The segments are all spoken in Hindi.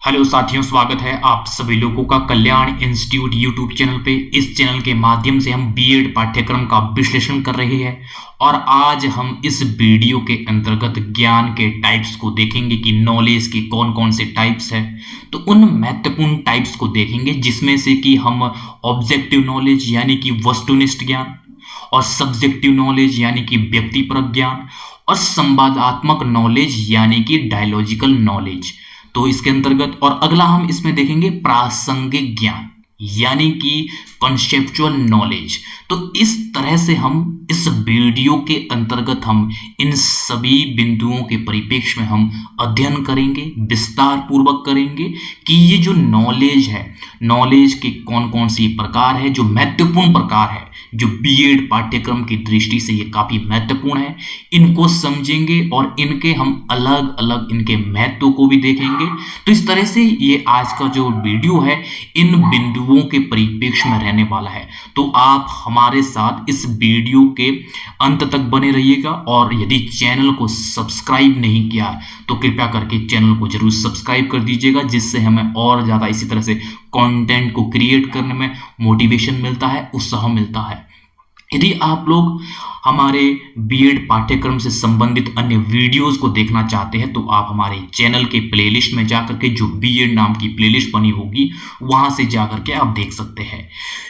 हेलो साथियों, स्वागत है आप सभी लोगों का कल्याण इंस्टीट्यूट यूट्यूब चैनल पे। इस चैनल के माध्यम से हम बीएड पाठ्यक्रम का विश्लेषण कर रहे हैं और आज हम इस वीडियो के अंतर्गत ज्ञान के टाइप्स को देखेंगे कि नॉलेज के कौन कौन से टाइप्स है। तो उन महत्वपूर्ण टाइप्स को देखेंगे जिसमें से कि हम ऑब्जेक्टिव नॉलेज यानी कि वस्तुनिष्ठ ज्ञान, और सब्जेक्टिव नॉलेज यानी कि व्यक्तिपरक ज्ञान, और संवादात्मक नॉलेज यानी कि डायलॉजिकल नॉलेज। तो इसके अंतर्गत और अगला हम इसमें देखेंगे प्रासंगिक ज्ञान यानी कि कॉन्सेप्चुअल नॉलेज। तो इस तरह से हम इस वीडियो के अंतर्गत हम इन सभी बिंदुओं के परिप्रेक्ष्य में हम अध्ययन करेंगे, विस्तार पूर्वक करेंगे कि ये जो नॉलेज है, नॉलेज के कौन कौन से प्रकार है, जो महत्वपूर्ण प्रकार है, जो बीएड पाठ्यक्रम की दृष्टि से ये काफी महत्वपूर्ण है, इनको समझेंगे और इनके हम अलग अलग इनके महत्व को भी देखेंगे। तो इस तरह से ये आज का जो वीडियो है इन बिंदुओं के परिप्रेक्ष्य में रहने वाला है। तो आप हमारे साथ इस वीडियो के अंत तक बने रहिएगा और यदि चैनल को सब्सक्राइब नहीं किया तो कृपया करके चैनल को जरूर सब्सक्राइब कर दीजिएगा, जिससे हमें और ज़्यादा इसी तरह से कंटेंट को क्रिएट करने में मोटिवेशन मिलता है, उत्साह मिलता है। यदि आप लोग हमारे बीएड पाठ्यक्रम से संबंधित अन्य वीडियोस को देखना चाहते हैं तो आप हमारे चैनल के प्लेलिस्ट में जाकर के जो बीएड नाम की प्लेलिस्ट बनी होगी वहां से जाकर के आप देख सकते हैं।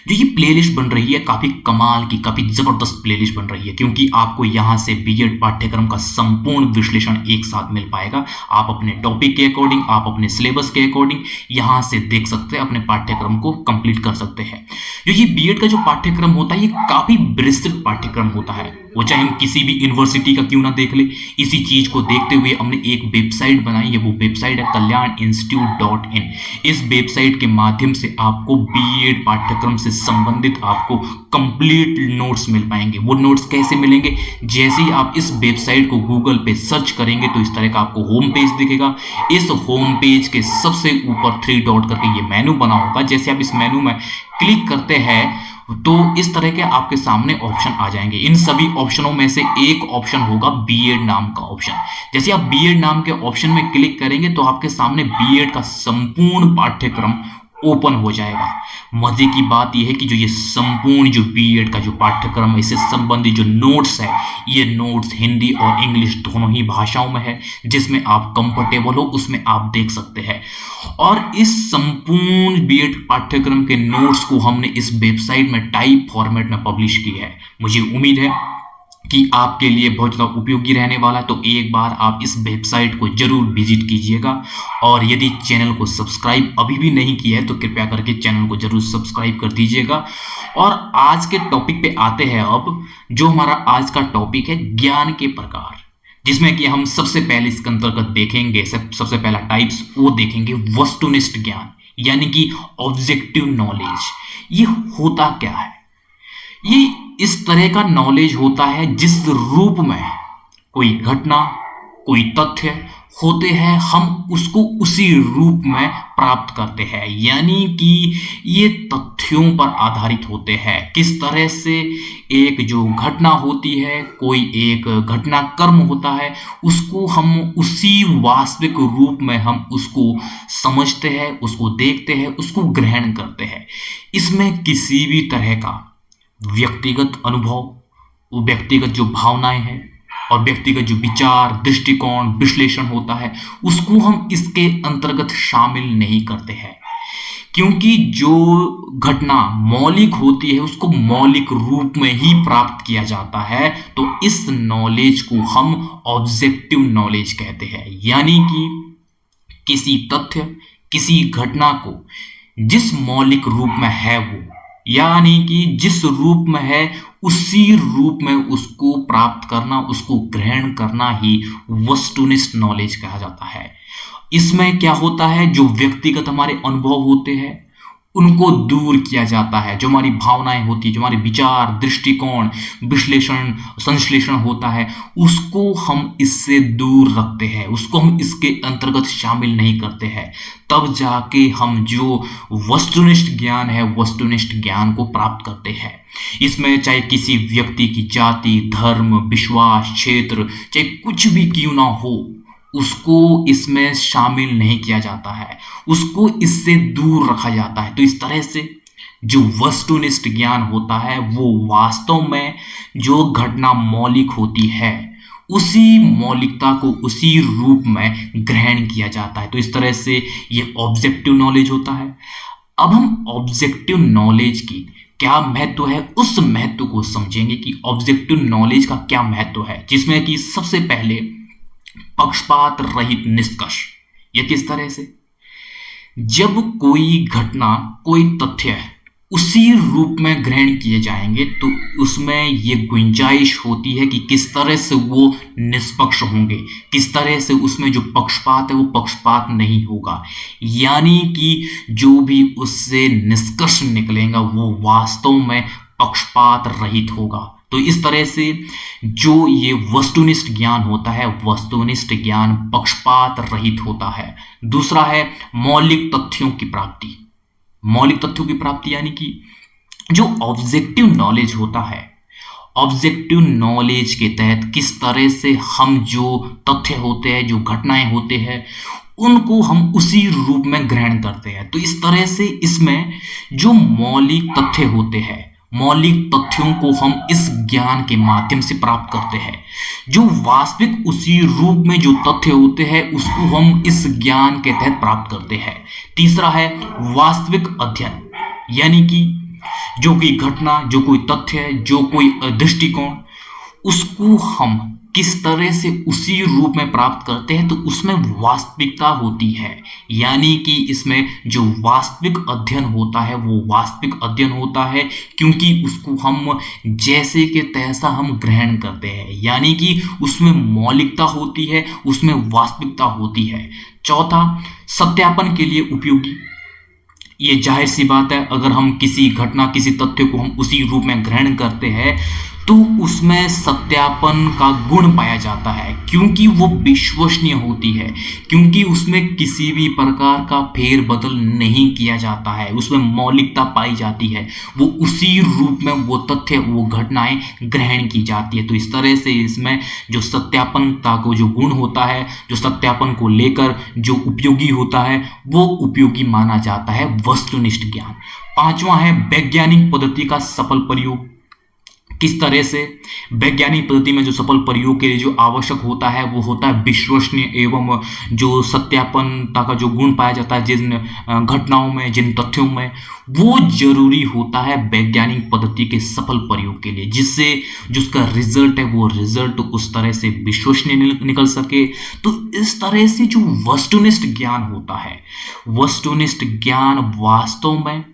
जो ये प्लेलिस्ट बन रही है काफ़ी कमाल की, काफ़ी ज़बरदस्त प्लेलिस्ट बन रही है, क्योंकि आपको यहाँ से बीएड पाठ्यक्रम का संपूर्ण विश्लेषण एक साथ मिल पाएगा। आप अपने टॉपिक के अकॉर्डिंग, आप अपने सिलेबस के अकॉर्डिंग यहाँ से देख सकते हैं, अपने पाठ्यक्रम को कंप्लीट कर सकते हैं। जो ये बीएड का जो पाठ्यक्रम होता है ये काफ़ी विस्तृत पाठ्यक्रम होता है, वो चाहे हम किसी भी यूनिवर्सिटी का क्यों ना देख ले। इसी चीज को देखते हुए हमने एक वेबसाइट बनाई है, वो वेबसाइट है kalyaninstitute.in। इस वेबसाइट के माध्यम से आपको बीएड पाठ्यक्रम से संबंधित आपको कंप्लीट नोट्स मिल पाएंगे। वो नोट्स कैसे मिलेंगे? जैसे ही आप इस वेबसाइट को गूगल पे सर्च करेंगे तो इस तरह का आपको होम पेज दिखेगा। इस होम पेज के सबसे ऊपर 3 डॉट करके ये मेनू बना होगा। जैसे आप इस मेनू में क्लिक करते हैं तो इस तरह के आपके सामने ऑप्शन आ जाएंगे। इन सभी ऑप्शनों में से एक ऑप्शन होगा बीएड नाम का ऑप्शन। जैसे आप बीएड नाम के ऑप्शन में क्लिक करेंगे तो आपके सामने बीएड का संपूर्ण पाठ्यक्रम ओपन हो जाएगा। मजे की बात यह है कि जो ये संपूर्ण जो बीएड का जो पाठ्यक्रम है, इससे संबंधित जो नोट्स है, ये नोट्स हिंदी और इंग्लिश दोनों ही भाषाओं में है। जिसमें आप कंफर्टेबल हो उसमें आप देख सकते हैं। और इस संपूर्ण बीएड पाठ्यक्रम के नोट्स को हमने इस वेबसाइट में टाइप फॉर्मेट में पब्लिश की है। मुझे उम्मीद है कि आपके लिए बहुत ज़्यादा उपयोगी रहने वाला है। तो एक बार आप इस वेबसाइट को जरूर विजिट कीजिएगा और यदि चैनल को सब्सक्राइब अभी भी नहीं किया है तो कृपया करके चैनल को जरूर सब्सक्राइब कर दीजिएगा। और आज के टॉपिक पे आते हैं। अब जो हमारा आज का टॉपिक है ज्ञान के प्रकार, जिसमें कि हम सबसे पहले इसके अंतर्गत देखेंगे, सबसे पहला टाइप्स वो देखेंगे वस्तुनिष्ठ ज्ञान यानी कि ऑब्जेक्टिव नॉलेज। ये होता क्या है? ये इस तरह का नॉलेज होता है जिस रूप में कोई घटना, कोई तथ्य होते हैं, हम उसको उसी रूप में प्राप्त करते हैं। यानी कि ये तथ्यों पर आधारित होते हैं। किस तरह से एक जो घटना होती है, कोई एक घटनाक्रम होता है, उसको हम उसी वास्तविक रूप में हम उसको समझते हैं, उसको देखते हैं, उसको ग्रहण करते हैं। इसमें किसी भी तरह का व्यक्तिगत अनुभव, व्यक्तिगत जो भावनाएं हैं और व्यक्तिगत जो विचार, दृष्टिकोण, विश्लेषण होता है, उसको हम इसके अंतर्गत शामिल नहीं करते हैं। क्योंकि जो घटना मौलिक होती है उसको मौलिक रूप में ही प्राप्त किया जाता है। तो इस नॉलेज को हम ऑब्जेक्टिव नॉलेज कहते हैं। यानी कि किसी तथ्य, किसी घटना को जिस मौलिक रूप में है वो, यानी कि जिस रूप में है उसी रूप में उसको प्राप्त करना, उसको ग्रहण करना ही वस्तुनिष्ठ नॉलेज कहा जाता है। इसमें क्या होता है, जो व्यक्तिगत हमारे अनुभव होते हैं उनको दूर किया जाता है। जो हमारी भावनाएं होती है, जो हमारे विचार, दृष्टिकोण, विश्लेषण, संश्लेषण होता है, उसको हम इससे दूर रखते हैं, उसको हम इसके अंतर्गत शामिल नहीं करते हैं। तब जाके हम जो वस्तुनिष्ठ ज्ञान है, वस्तुनिष्ठ ज्ञान को प्राप्त करते हैं। इसमें चाहे किसी व्यक्ति की जाति, धर्म, विश्वास, क्षेत्र, चाहे कुछ भी क्यों ना हो, उसको इसमें शामिल नहीं किया जाता है, उसको इससे दूर रखा जाता है। तो इस तरह से जो वस्तुनिष्ठ ज्ञान होता है वो वास्तव में जो घटना मौलिक होती है उसी मौलिकता को उसी रूप में ग्रहण किया जाता है। तो इस तरह से ये ऑब्जेक्टिव नॉलेज होता है। अब हम ऑब्जेक्टिव नॉलेज की क्या महत्व है उस महत्व को समझेंगे कि ऑब्जेक्टिव नॉलेज का क्या महत्व है, जिसमें कि सबसे पहले पक्षपात रहित निष्कर्ष। यह किस तरह से, जब कोई घटना कोई तथ्य उसी रूप में ग्रहण किए जाएंगे तो उसमें ये गुंजाइश होती है कि किस तरह से वो निष्पक्ष होंगे, किस तरह से उसमें जो पक्षपात है वो पक्षपात नहीं होगा, यानी कि जो भी उससे निष्कर्ष निकलेगा वो वास्तव में पक्षपात रहित होगा। तो इस तरह से जो ये वस्तुनिष्ठ ज्ञान होता है, वस्तुनिष्ठ ज्ञान पक्षपात रहित होता है। दूसरा है मौलिक तथ्यों की प्राप्ति। मौलिक तथ्यों की प्राप्ति यानी कि जो ऑब्जेक्टिव नॉलेज होता है, ऑब्जेक्टिव नॉलेज के तहत किस तरह से हम जो तथ्य होते हैं, जो घटनाएं होते हैं, उनको हम उसी रूप में ग्रहण करते हैं। तो इस तरह से इसमें जो मौलिक तथ्य होते हैं, मौलिक तथ्यों को हम इस ज्ञान के माध्यम से प्राप्त करते हैं। जो वास्तविक उसी रूप में जो तथ्य होते हैं उसको हम इस ज्ञान के तहत प्राप्त करते हैं। तीसरा है वास्तविक अध्ययन, यानी कि जो कोई घटना, जो कोई तथ्य, जो कोई दृष्टिकोण, उसको हम किस तरह से उसी रूप में प्राप्त करते हैं तो उसमें वास्तविकता होती है, यानी कि इसमें जो वास्तविक अध्ययन होता है वो वास्तविक अध्ययन होता है क्योंकि उसको हम जैसे के तैसा हम ग्रहण करते हैं, यानी कि उसमें मौलिकता होती है, उसमें वास्तविकता होती है। चौथा, सत्यापन के लिए उपयोगी। ये जाहिर सी बात है, अगर हम किसी घटना, किसी तथ्य को हम उसी रूप में ग्रहण करते हैं तो उसमें सत्यापन का गुण पाया जाता है क्योंकि वो विश्वसनीय होती है, क्योंकि उसमें किसी भी प्रकार का फेर बदल नहीं किया जाता है, उसमें मौलिकता पाई जाती है, वो उसी रूप में वो तथ्य, वो घटनाएं ग्रहण की जाती है। तो इस तरह से इसमें जो सत्यापनता को जो गुण होता है, जो सत्यापन को लेकर जो उपयोगी होता है, वो उपयोगी माना जाता है वस्तुनिष्ठ ज्ञान। पांचवा है वैज्ञानिक पद्धति का सफल प्रयोग। किस तरह से वैज्ञानिक पद्धति में जो सफल प्रयोग के लिए जो आवश्यक होता है वो होता है विश्वसनीय एवं जो सत्यापनता का जो गुण पाया जाता है जिन घटनाओं में, जिन तथ्यों में, वो जरूरी होता है वैज्ञानिक पद्धति के सफल प्रयोग के लिए, जिससे जो उसका रिजल्ट है वो रिजल्ट उस तरह से विश्वसनीय निकल सके। तो इस तरह से जो वस्तुनिष्ठ ज्ञान होता है, वस्तुनिष्ठ ज्ञान वास्तव में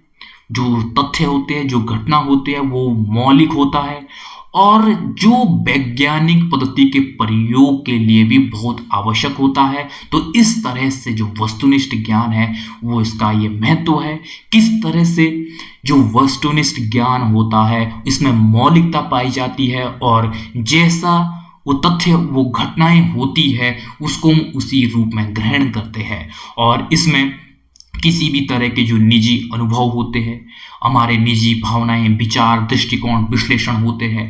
जो तथ्य होते हैं, जो घटना होती है, वो मौलिक होता है और जो वैज्ञानिक पद्धति के प्रयोग के लिए भी बहुत आवश्यक होता है। तो इस तरह से जो वस्तुनिष्ठ ज्ञान है वो इसका ये महत्व है। किस तरह से जो वस्तुनिष्ठ ज्ञान होता है इसमें मौलिकता पाई जाती है और जैसा वो तथ्य, वो घटनाएं होती है उसको हम उसी रूप में ग्रहण करते हैं और इसमें किसी भी तरह के जो निजी अनुभव होते हैं, हमारे निजी भावनाएं, विचार, दृष्टिकोण, विश्लेषण होते हैं,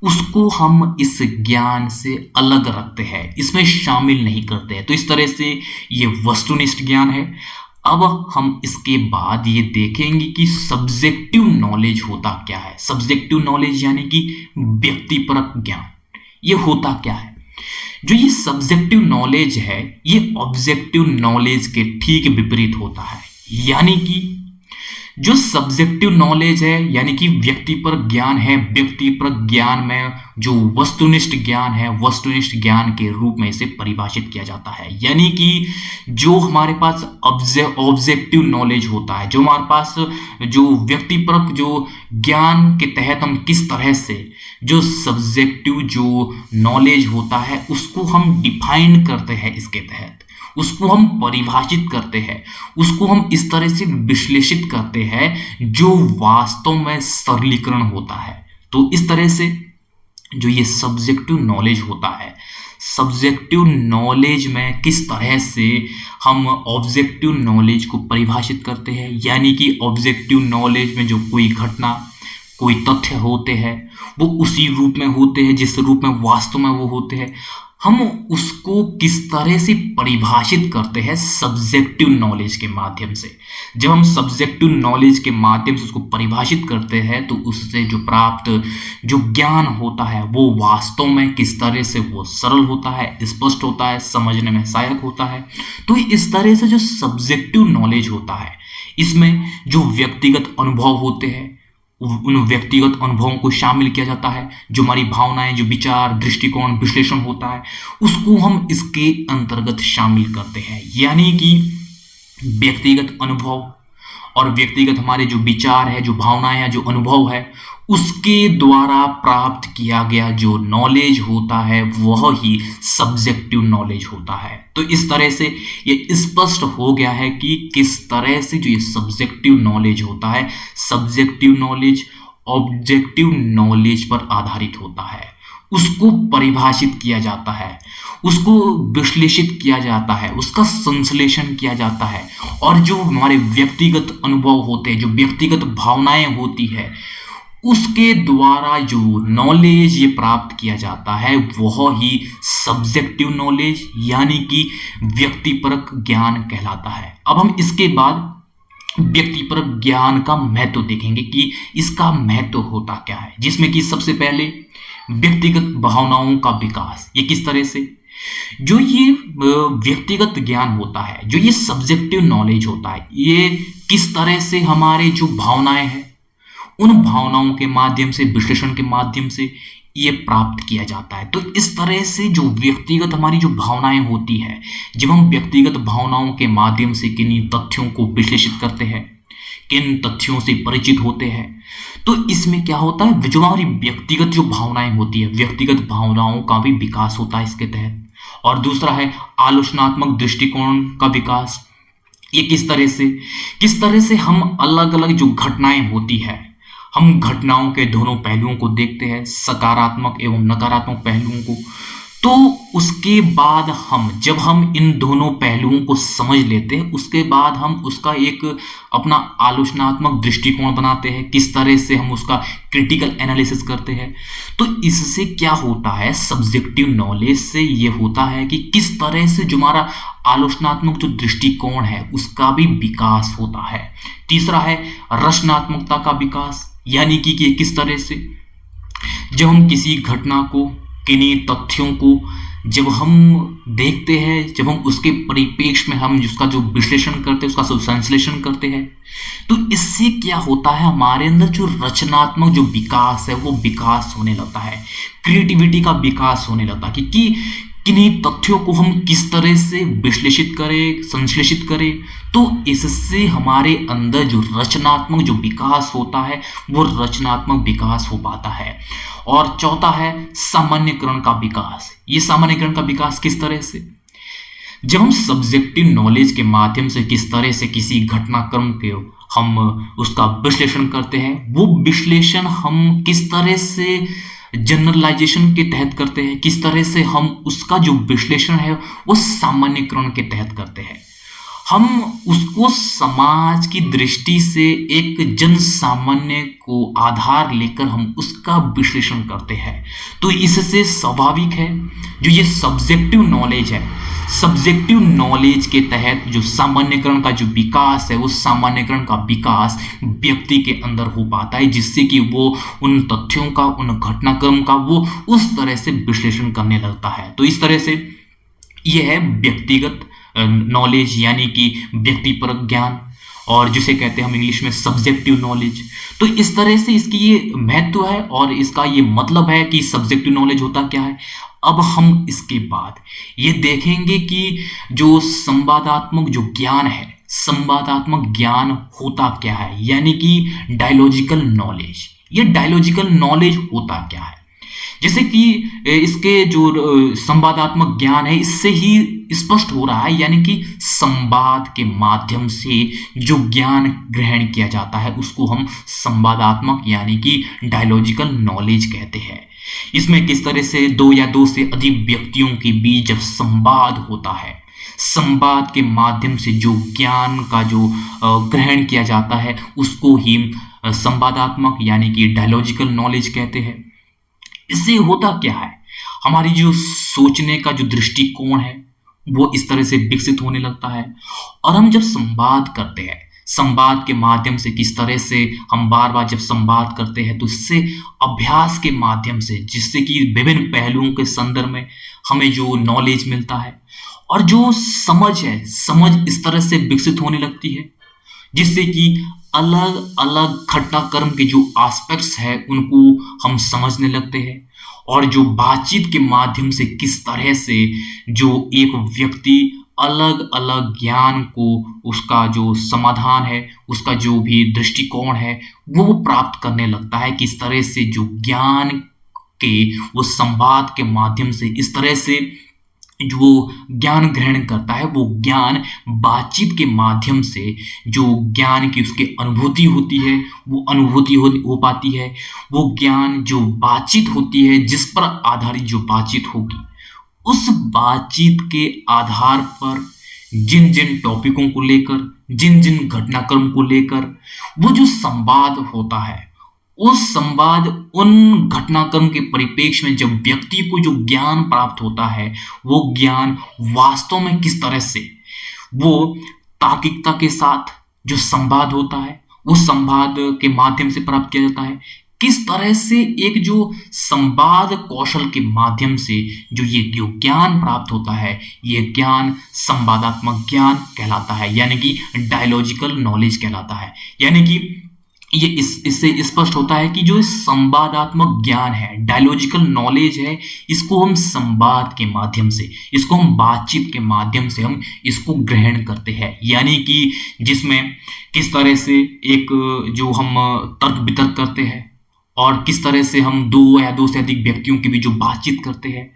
उसको हम इस ज्ञान से अलग रखते हैं, इसमें शामिल नहीं करते हैं। तो इस तरह से ये वस्तुनिष्ठ ज्ञान है। अब हम इसके बाद ये देखेंगे कि सब्जेक्टिव नॉलेज होता क्या है। सब्जेक्टिव नॉलेज यानी कि व्यक्तिपरक ज्ञान, ये होता क्या है। जो ये सब्जेक्टिव नॉलेज है ये ऑब्जेक्टिव नॉलेज के ठीक विपरीत होता है, यानी कि जो सब्जेक्टिव नॉलेज है यानी कि व्यक्तिपरक ज्ञान है, व्यक्तिपरक ज्ञान में जो वस्तुनिष्ठ ज्ञान है, वस्तुनिष्ठ ज्ञान के रूप में इसे परिभाषित किया जाता है। यानी कि जो हमारे पास ऑब्जेक्टिव नॉलेज होता है, जो हमारे पास जो व्यक्तिपरक जो ज्ञान के तहत हम किस तरह से जो सब्जेक्टिव जो नॉलेज होता है उसको हम डिफाइन करते हैं, इसके तहत उसको हम परिभाषित करते हैं, उसको हम इस तरह से विश्लेषित करते हैं जो वास्तव में सरलीकरण होता है। तो इस तरह से जो ये सब्जेक्टिव नॉलेज होता है, सब्जेक्टिव नॉलेज में किस तरह से हम ऑब्जेक्टिव नॉलेज को परिभाषित करते हैं, यानी कि ऑब्जेक्टिव नॉलेज में जो कोई घटना, कोई तथ्य होते हैं वो उसी रूप में होते हैं जिस रूप में वास्तव में वो होते हैं। हम उसको किस तरह से परिभाषित करते हैं सब्जेक्टिव नॉलेज के माध्यम से। जब हम सब्जेक्टिव नॉलेज के माध्यम से उसको परिभाषित करते हैं तो उससे जो प्राप्त जो ज्ञान होता है वो वास्तव में किस तरह से वो सरल होता है, स्पष्ट होता है, समझने में सहायक होता है। तो इस तरह से जो सब्जेक्टिव नॉलेज होता है इसमें जो व्यक्तिगत अनुभव होते हैं उन व्यक्तिगत अनुभवों को शामिल किया जाता है। जो हमारी भावनाएं, जो विचार, दृष्टिकोण, विश्लेषण होता है उसको हम इसके अंतर्गत शामिल करते हैं। यानी कि व्यक्तिगत अनुभव और व्यक्तिगत हमारे जो विचार है, जो भावनाएं हैं, जो अनुभव है उसके द्वारा प्राप्त किया गया जो नॉलेज होता है वह ही सब्जेक्टिव नॉलेज होता है। तो इस तरह से ये स्पष्ट हो गया है कि किस तरह से जो ये सब्जेक्टिव नॉलेज होता है, सब्जेक्टिव नॉलेज ऑब्जेक्टिव नॉलेज पर आधारित होता है। उसको परिभाषित किया जाता है, उसको विश्लेषित किया जाता है, उसका संश्लेषण किया जाता है और जो हमारे व्यक्तिगत अनुभव होते हैं, जो व्यक्तिगत भावनाएं होती है उसके द्वारा जो नॉलेज ये प्राप्त किया जाता है वह ही सब्जेक्टिव नॉलेज यानी कि व्यक्तिपरक ज्ञान कहलाता है। अब हम इसके बाद व्यक्तिपरक ज्ञान का महत्व देखेंगे कि इसका महत्व होता क्या है, जिसमें कि सबसे पहले व्यक्तिगत भावनाओं का विकास। ये किस तरह से जो ये व्यक्तिगत ज्ञान होता है, जो ये सब्जेक्टिव नॉलेज होता है, ये किस तरह से हमारे जो भावनाएं हैं उन भावनाओं के माध्यम से, विश्लेषण के माध्यम से ये प्राप्त किया जाता है। तो इस तरह से जो व्यक्तिगत हमारी जो भावनाएं होती है, जब हम व्यक्तिगत भावनाओं के माध्यम से किन्हीं तथ्यों को विश्लेषित करते हैं, किन तथ्यों से परिचित होते हैं, तो इसमें क्या होता है, जो हमारी व्यक्तिगत जो भावनाएं होती है, व्यक्तिगत भावनाओं का भी विकास होता है इसके तहत। और दूसरा है आलोचनात्मक दृष्टिकोण का विकास। ये किस तरह से हम अलग अलग जो घटनाएं होती है, हम घटनाओं के दोनों पहलुओं को देखते हैं, सकारात्मक एवं नकारात्मक पहलुओं को। तो उसके बाद जब हम इन दोनों पहलुओं को समझ लेते हैं उसके बाद हम उसका एक अपना आलोचनात्मक दृष्टिकोण बनाते हैं, किस तरह से हम उसका क्रिटिकल एनालिसिस करते हैं। तो इससे क्या होता है, सब्जेक्टिव नॉलेज से ये होता है कि किस तरह से जो हमारा आलोचनात्मक जो दृष्टिकोण है उसका भी विकास होता है। तीसरा है रचनात्मकता का विकास, यानी कि किस तरह से जब हम किसी घटना को, किन्हीं तथ्यों को जब हम देखते हैं, जब हम उसके परिप्रेक्ष्य में हम उसका जो विश्लेषण करते हैं, उसका संश्लेषण करते हैं, तो इससे क्या होता है, हमारे अंदर जो रचनात्मक जो विकास है वो विकास होने लगता है, क्रिएटिविटी का विकास होने लगता है कि किन्हीं तथ्यों को हम किस तरह से विश्लेषित करें, संश्लेषित करें। तो इससे हमारे अंदर जो रचनात्मक जो विकास होता है वो रचनात्मक विकास हो पाता है। और चौथा है सामान्यकरण का विकास। ये सामान्यकरण का विकास किस तरह से, जब हम सब्जेक्टिव नॉलेज के माध्यम से किस तरह से किसी घटनाक्रम के हम उसका विश्लेषण करते हैं, वो विश्लेषण हम किस तरह से जनरलाइजेशन के तहत करते हैं, किस तरह से हम उसका जो विश्लेषण है वो सामान्यकरण के तहत करते हैं। हम उसको समाज की दृष्टि से एक जन सामान्य को आधार लेकर हम उसका विश्लेषण करते हैं। तो इससे स्वाभाविक है जो ये सब्जेक्टिव नॉलेज है, सब्जेक्टिव नॉलेज के तहत जो सामान्यकरण का जो विकास है, वो सामान्यकरण का विकास व्यक्ति के अंदर हो पाता है, जिससे कि वो उन तथ्यों का, उन घटनाक्रम का वो उस तरह से विश्लेषण करने लगता है। तो इस तरह से यह है व्यक्तिगत नॉलेज यानी कि व्यक्तिपरक ज्ञान, और जिसे कहते हैं हम इंग्लिश में सब्जेक्टिव नॉलेज। तो इस तरह से इसकी ये महत्व है और इसका ये मतलब है कि सब्जेक्टिव नॉलेज होता क्या है। अब हम इसके बाद ये देखेंगे कि जो संवादात्मक जो ज्ञान है, संवादात्मक ज्ञान होता क्या है, यानी कि डायलॉजिकल नॉलेज। ये डायलॉजिकल नॉलेज होता क्या है, जैसे कि इसके जो संवादात्मक ज्ञान है इससे ही स्पष्ट हो रहा है, यानी कि संवाद के माध्यम से जो ज्ञान ग्रहण किया जाता है उसको हम संवादात्मक यानी कि डायलॉजिकल नॉलेज कहते हैं। इसमें किस तरह से दो या दो से अधिक व्यक्तियों के बीच जब संवाद होता है, संवाद के माध्यम से जो ज्ञान का जो ग्रहण किया जाता है उसको ही संवादात्मक यानी कि डायलॉजिकल नॉलेज कहते हैं। इससे होता क्या है, हमारी जो सोचने का जो दृष्टिकोण है वो इस तरह से विकसित होने लगता है। और हम जब संवाद करते हैं, संवाद के माध्यम से किस तरह से हम बार बार जब संवाद करते हैं तो इससे अभ्यास के माध्यम से, जिससे कि विभिन्न पहलुओं के संदर्भ में हमें जो नॉलेज मिलता है और जो समझ है, समझ इस तरह से विकसित होने लगती है जिससे कि अलग अलग घटनाक्रम के जो एस्पेक्ट्स हैं उनको हम समझने लगते हैं। और जो बातचीत के माध्यम से किस तरह से जो एक व्यक्ति अलग अलग ज्ञान को, उसका जो समाधान है, उसका जो भी दृष्टिकोण है वो प्राप्त करने लगता है। किस तरह से जो ज्ञान के वो संवाद के माध्यम से इस तरह से जो ज्ञान ग्रहण करता है, वो ज्ञान बातचीत के माध्यम से जो ज्ञान की उसकी अनुभूति होती है वो अनुभूति हो पाती है। वो ज्ञान जो बातचीत होती है, जिस पर आधारित जो बातचीत होगी, उस बातचीत के आधार पर जिन जिन टॉपिकों को लेकर, जिन जिन घटनाक्रम को लेकर वो जो संवाद होता है, उस संवाद उन घटनाक्रम के परिप्रेक्ष्य में जब व्यक्ति को जो ज्ञान प्राप्त होता है, वो ज्ञान वास्तव में किस तरह से वो तार्किकता के साथ जो संवाद होता है, उस संवाद के माध्यम से प्राप्त किया जाता है। किस तरह से एक जो संवाद कौशल के माध्यम से जो ये जो ज्ञान प्राप्त होता है, ये ज्ञान संवादात्मक ज्ञान कहलाता है, यानी कि डायलॉजिकल नॉलेज कहलाता है। यानी कि ये इससे स्पष्ट होता है कि जो संवादात्मक ज्ञान है, डायलॉजिकल नॉलेज है, इसको हम संवाद के माध्यम से, इसको हम बातचीत के माध्यम से हम इसको ग्रहण करते हैं। यानी कि जिसमें किस तरह से एक जो हम तर्क वितर्क करते हैं और किस तरह से हम दो या दो से अधिक व्यक्तियों की भी जो बातचीत करते हैं,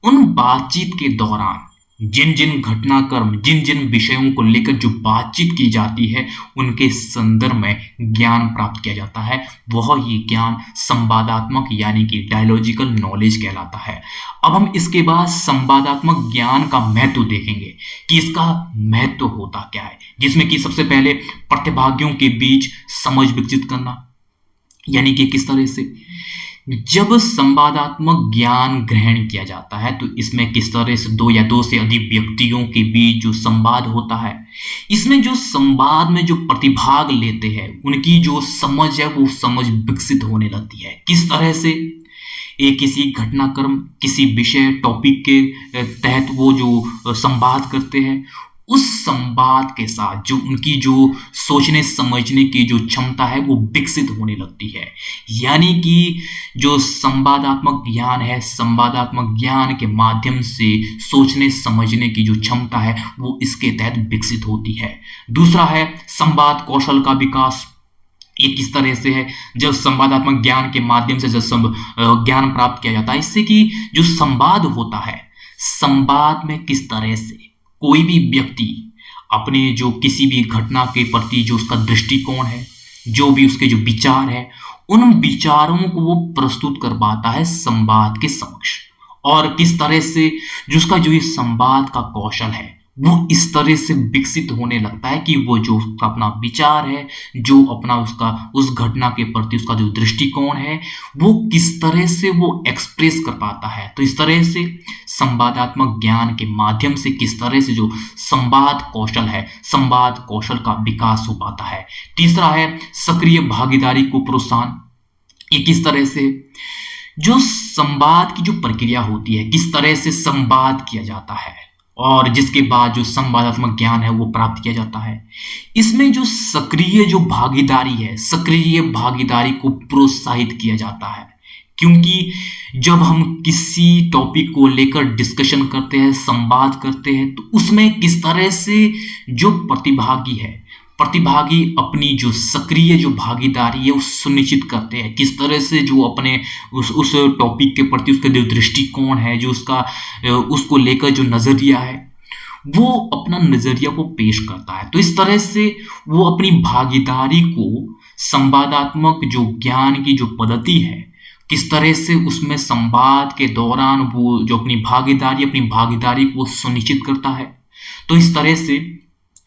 उन बातचीत के दौरान जिन जिन घटनाक्रम, जिन जिन विषयों को लेकर जो बातचीत की जाती है, उनके संदर्भ में ज्ञान प्राप्त किया जाता है। वह ये ज्ञान संवादात्मक यानी कि डायलॉजिकल नॉलेज कहलाता है। अब हम इसके बाद संवादात्मक ज्ञान का महत्व देखेंगे कि इसका महत्व होता क्या है, जिसमें कि सबसे पहले प्रतिभागियों के बीच समझ विकसित करना, यानी कि किस तरह से जब संवादात्मक ज्ञान ग्रहण किया जाता है तो इसमें किस तरह से दो या दो से अधिक व्यक्तियों के बीच जो संवाद होता है, इसमें जो संवाद में जो प्रतिभाग लेते हैं उनकी जो समझ है वो समझ विकसित होने लगती है। किस तरह से एक किसी घटनाक्रम, किसी विषय टॉपिक के तहत वो जो संवाद करते हैं, उस संवाद के साथ जो उनकी जो सोचने समझने की जो क्षमता है वो विकसित होने लगती है। यानी कि जो संवादात्मक ज्ञान है, संवादात्मक ज्ञान के माध्यम से सोचने समझने की जो क्षमता है वो इसके तहत विकसित होती है। दूसरा है संवाद कौशल का विकास। ये किस तरह से है, जब संवादात्मक ज्ञान के माध्यम से जब ज्ञान प्राप्त किया जाता है, इससे कि जो संवाद होता है, संवाद में किस तरह से कोई भी व्यक्ति अपने जो किसी भी घटना के प्रति जो उसका दृष्टिकोण है, जो भी उसके जो विचार है, उन विचारों को वो प्रस्तुत कर पाता है संवाद के समक्ष। और किस तरह से जो उसका जो ये संवाद का कौशल है वो इस तरह से विकसित होने लगता है कि वो जो उसका अपना विचार है, जो अपना उसका उस घटना के प्रति उसका जो दृष्टिकोण है वो किस तरह से वो एक्सप्रेस कर पाता है। तो इस तरह से संवादात्मक ज्ञान के माध्यम से किस तरह से जो संवाद कौशल है, संवाद कौशल का विकास हो पाता है। तीसरा है सक्रिय भागीदारी को प्रोत्साहन। ये किस तरह से जो संवाद की जो प्रक्रिया होती है, किस तरह से संवाद किया जाता है और जिसके बाद जो संवादात्मक ज्ञान है वो प्राप्त किया जाता है, इसमें जो सक्रिय जो भागीदारी है, सक्रिय भागीदारी को प्रोत्साहित किया जाता है। क्योंकि जब हम किसी टॉपिक को लेकर डिस्कशन करते हैं, संवाद करते हैं, तो उसमें किस तरह से जो प्रतिभागी अपनी जो सक्रिय जो भागीदारी है वो सुनिश्चित करते हैं। किस तरह से जो अपने उस टॉपिक के प्रति उसका जो दृष्टिकोण है, जो उसको लेकर जो नजरिया है, वो अपना नजरिया को पेश करता है। तो इस तरह से वो अपनी भागीदारी को संवादात्मक जो ज्ञान की जो पद्धति है, किस तरह से उसमें संवाद के दौरान वो जो अपनी भागीदारी को सुनिश्चित करता है। तो इस तरह से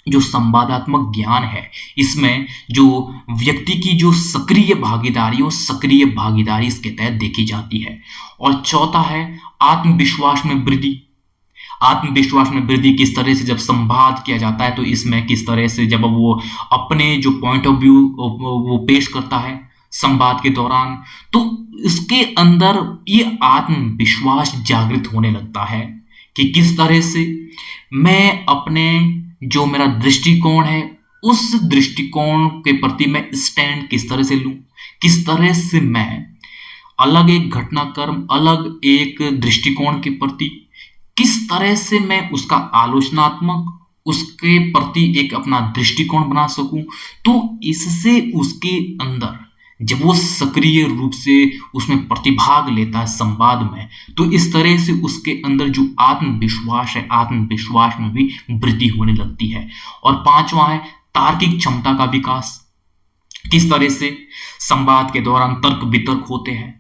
जो संवादात्मक ज्ञान है, इसमें जो व्यक्ति की जो सक्रिय भागीदारी इसके तहत देखी जाती है। और चौथा है आत्मविश्वास में वृद्धि। आत्मविश्वास में वृद्धि किस तरह से जब संवाद किया जाता है, तो इसमें किस तरह से जब वो अपने जो पॉइंट ऑफ व्यू वो पेश करता है संवाद के दौरान, तो इसके अंदर ये आत्मविश्वास जागृत होने लगता है कि किस तरह से मैं अपने जो मेरा दृष्टिकोण है उस दृष्टिकोण के प्रति मैं स्टैंड किस तरह से लूं, किस तरह से मैं अलग एक घटनाक्रम, अलग एक दृष्टिकोण के प्रति किस तरह से मैं उसका आलोचनात्मक उसके प्रति एक अपना दृष्टिकोण बना सकूं। तो इससे उसके अंदर जब वो सक्रिय रूप से उसमें प्रतिभाग लेता है संवाद में, तो इस तरह से उसके अंदर जो आत्मविश्वास है, आत्मविश्वास में भी वृद्धि होने लगती है। और पांचवा है तार्किक क्षमता का विकास। किस तरह से संवाद के दौरान तर्क वितर्क होते हैं।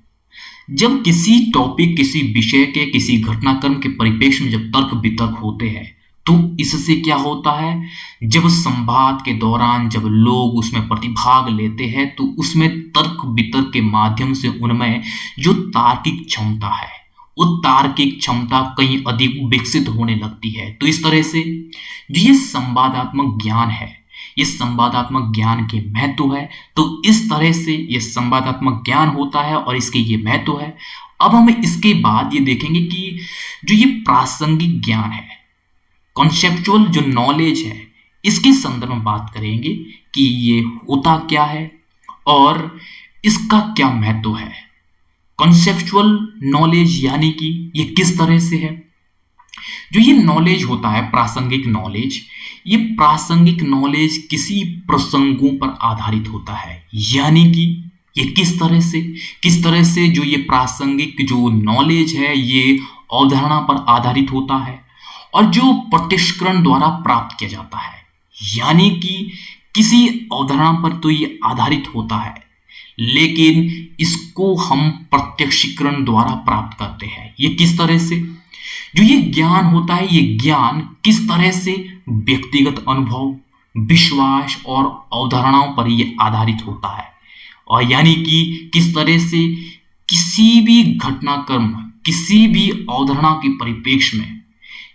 जब किसी टॉपिक, किसी विषय के, किसी घटनाक्रम के परिप्रेक्ष्य में जब तर्क वितर्क होते हैं, तो इससे क्या होता है, जब संवाद के दौरान जब लोग उसमें प्रतिभाग लेते हैं, तो उसमें तर्क वितर्क के माध्यम से उनमें जो तार्किक क्षमता है, वो तार्किक क्षमता कहीं अधिक विकसित होने लगती है। तो इस तरह से जो ये संवादात्मक ज्ञान है, ये संवादात्मक ज्ञान के महत्व है। तो इस तरह से ये संवादात्मक ज्ञान होता है और इसके ये महत्व है। अब हम इसके बाद ये देखेंगे कि जो ये प्रासंगिक ज्ञान है, कॉन्सेप्चुअल जो नॉलेज है, इसके संदर्भ में बात करेंगे कि ये होता क्या है और इसका क्या महत्व है। कॉन्सेप्चुअल नॉलेज यानी कि ये किस तरह से है। जो ये नॉलेज होता है, प्रासंगिक नॉलेज, ये प्रासंगिक नॉलेज किसी प्रसंगों पर आधारित होता है। यानी कि ये किस तरह से जो ये प्रासंगिक जो नॉलेज है, ये अवधारणा पर आधारित होता है और जो प्रत्यक्षीकरण द्वारा प्राप्त किया जाता है। यानी कि किसी अवधारणा पर तो ये आधारित होता है, लेकिन इसको हम प्रत्यक्षीकरण द्वारा प्राप्त करते हैं। ये किस तरह से जो ये ज्ञान होता है, ये ज्ञान किस तरह से व्यक्तिगत अनुभव, विश्वास और अवधारणाओं पर ये आधारित होता है। और यानी कि किस तरह से किसी भी घटनाक्रम, किसी भी अवधारणा के परिप्रेक्ष्य में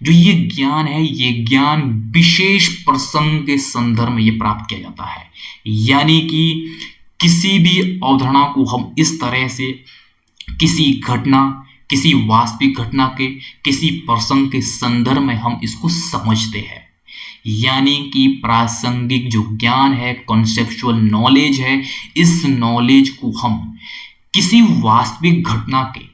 जो ये ज्ञान है, ये ज्ञान विशेष प्रसंग के संदर्भ में ये प्राप्त किया जाता है। यानी कि किसी भी अवधारणा को हम इस तरह से किसी घटना, किसी वास्तविक घटना के, किसी प्रसंग के संदर्भ में हम इसको समझते हैं। यानी कि प्रासंगिक जो ज्ञान है, कॉन्सेप्चुअल नॉलेज है, इस नॉलेज को हम किसी वास्तविक घटना के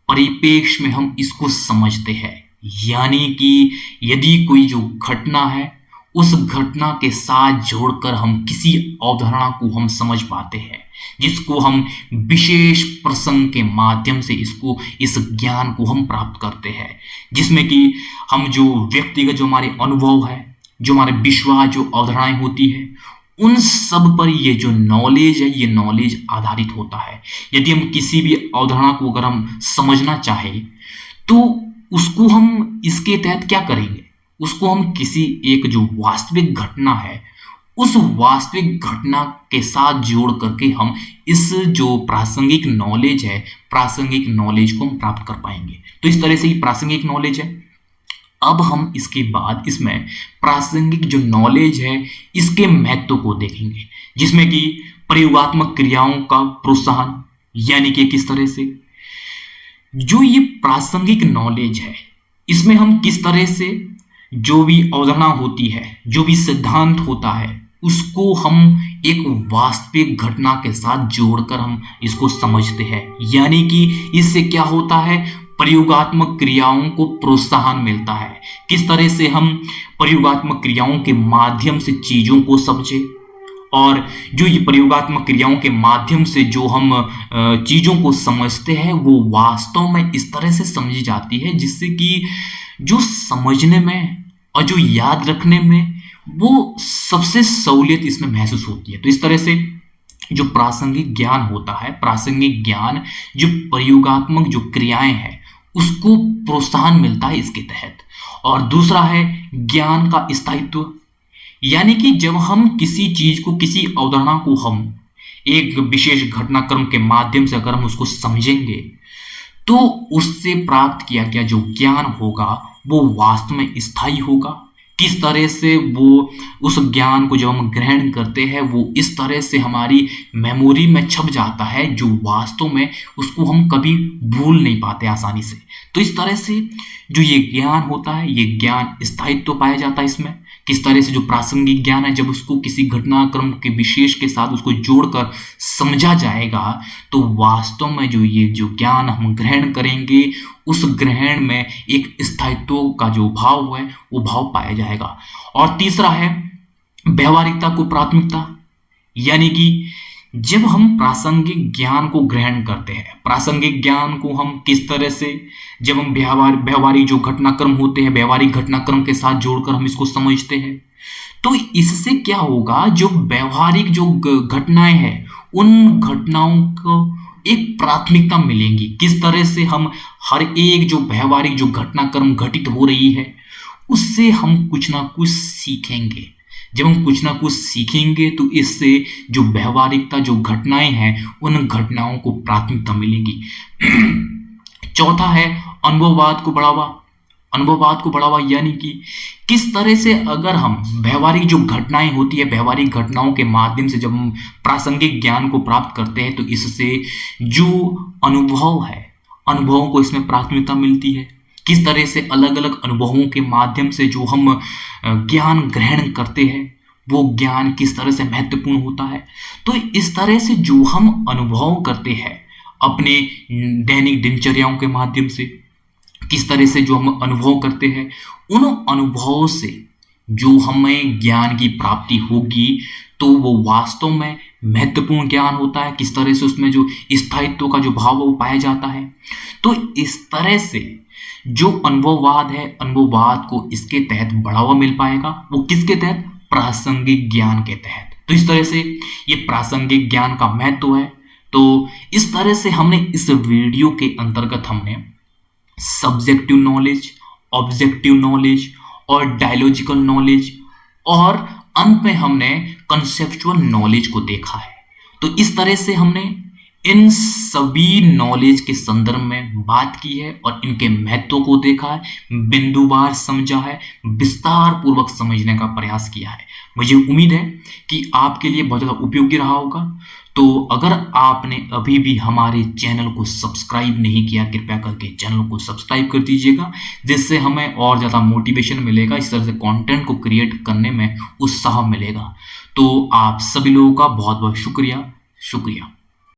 परिप्रेक्ष्य में हम इसको समझते हैं। यानी कि यदि कोई जो घटना है, उस घटना के साथ जोड़कर हम किसी अवधारणा को हम समझ पाते हैं, जिसको हम विशेष प्रसंग के माध्यम से इस ज्ञान को हम प्राप्त करते हैं, जिसमें कि हम जो व्यक्तिगत जो हमारे अनुभव है, जो हमारे विश्वास, जो अवधारणाएं होती है, उन सब पर ये जो नॉलेज है, ये नॉलेज आधारित होता है। यदि हम किसी भी अवधारणा को अगर हम समझना चाहें, तो उसको हम इसके तहत क्या करेंगे, उसको हम किसी एक जो वास्तविक घटना है, उस वास्तविक घटना के साथ जोड़ करके हम इस जो प्रासंगिक नॉलेज है, प्रासंगिक नॉलेज को हम प्राप्त कर पाएंगे। तो इस तरह से ये प्रासंगिक नॉलेज है। अब हम इसके बाद इसमें प्रासंगिक जो नॉलेज है, इसके महत्व को देखेंगे, जिसमें कि प्रयोगात्मक क्रियाओं का प्रोत्साहन। यानी कि किस तरह से जो ये प्रासंगिक नॉलेज है, इसमें हम किस तरह से जो भी अवधारणा होती है, जो भी सिद्धांत होता है, उसको हम एक वास्तविक घटना के साथ जोड़कर हम इसको समझते हैं। यानी कि इससे क्या होता है, प्रयोगात्मक क्रियाओं को प्रोत्साहन मिलता है। किस तरह से हम प्रयोगात्मक क्रियाओं के माध्यम से चीजों को समझे, और जो ये प्रयोगात्मक क्रियाओं के माध्यम से जो हम चीजों को समझते हैं, वो वास्तव में इस तरह से समझी जाती है जिससे कि जो समझने में और जो याद रखने में वो सबसे सहूलियत इसमें महसूस होती है। तो इस तरह से जो प्रासंगिक ज्ञान होता है, प्रासंगिक ज्ञान जो प्रयोगात्मक जो क्रियाएं हैं, उसको प्रोत्साहन मिलता है इसके तहत। और दूसरा है ज्ञान का स्थायित्व। यानी कि जब हम किसी चीज को, किसी अवधारणा को हम एक विशेष घटनाक्रम के माध्यम से अगर हम उसको समझेंगे तो उससे प्राप्त किया गया जो ज्ञान होगा वो वास्तव में स्थायी होगा। किस तरह से वो उस ज्ञान को जब हम ग्रहण करते हैं वो इस तरह से हमारी मेमोरी में छप जाता है जो वास्तव में उसको हम कभी भूल नहीं पाते आसानी से। तो इस तरह से जो ये ज्ञान होता है, ये ज्ञान स्थायित्व पाया जाता है इसमें। किस तरह से जो प्रासंगिक ज्ञान है, जब उसको किसी घटनाक्रम के विशेष के साथ उसको जोड़कर समझा जाएगा तो वास्तव में जो ये जो ज्ञान हम ग्रहण करेंगे उस ग्रहण में एक स्थायित्व का जो भाव है वो भाव पाया जाएगा। और तीसरा है व्यवहारिकता को प्राथमिकता, यानी कि जब हम प्रासंगिक ज्ञान को ग्रहण करते हैं, प्रासंगिक ज्ञान को हम किस तरह से, जब हम व्यवहारिक जो घटनाक्रम होते हैं व्यवहारिक घटनाक्रम के साथ जोड़कर हम इसको समझते हैं तो इससे क्या होगा, जो व्यवहारिक जो घटनाएं हैं उन घटनाओं को एक प्राथमिकता मिलेंगी। किस तरह से हम हर एक जो व्यवहारिक जो घटनाक्रम घटित हो रही है उससे हम कुछ ना कुछ सीखेंगे। जब हम कुछ ना कुछ सीखेंगे तो इससे जो व्यवहारिकता जो घटनाएं हैं उन घटनाओं को प्राथमिकता मिलेगी। चौथा है अनुभववाद को बढ़ावा। अनुभववाद को बढ़ावा यानी कि किस तरह से अगर हम व्यवहारिक जो घटनाएं होती है व्यवहारिक घटनाओं के माध्यम से जब हम प्रासंगिक ज्ञान को प्राप्त करते हैं तो इससे जो अनुभव है अनुभवों को इसमें प्राथमिकता मिलती है। किस तरह से अलग अलग अनुभवों के माध्यम से जो हम ज्ञान ग्रहण करते हैं वो ज्ञान किस तरह से महत्वपूर्ण होता है। तो इस तरह से जो हम अनुभव करते हैं अपने दैनिक दिनचर्याओं के माध्यम से, किस तरह से जो हम अनुभव करते हैं उन अनुभवों से जो हमें ज्ञान की प्राप्ति होगी तो वो वास्तव में महत्वपूर्ण ज्ञान होता है। किस तरह से उसमें जो स्थायित्व का जो भाव वो पाया जाता है। तो इस तरह से जो अनुभववाद है अनुभववाद को इसके तहत बढ़ावा मिल पाएगा। वो किसके तहत? प्रासंगिक ज्ञान के तहत। तो इस तरह से ये प्रासंगिक ज्ञान का महत्व है। तो इस तरह से हमने इस वीडियो के अंतर्गत हमने सब्जेक्टिव नॉलेज, ऑब्जेक्टिव नॉलेज और डायलॉजिकल नॉलेज और अंत में हमने कंसेप्चुअल नॉलेज को देखा है। तो इस तरह से हमने इन सभी नॉलेज के संदर्भ में बात की है और इनके महत्व को देखा है, बिंदुवार समझा है, विस्तार पूर्वक समझने का प्रयास किया है। मुझे उम्मीद है कि आपके लिए बहुत ज़्यादा उपयोगी रहा होगा। तो अगर आपने अभी भी हमारे चैनल को सब्सक्राइब नहीं किया कृपया करके चैनल को सब्सक्राइब कर दीजिएगा, जिससे हमें और ज़्यादा मोटिवेशन मिलेगा, इस तरह से कंटेंट को क्रिएट करने में उत्साह मिलेगा। तो आप सभी लोगों का बहुत बहुत शुक्रिया।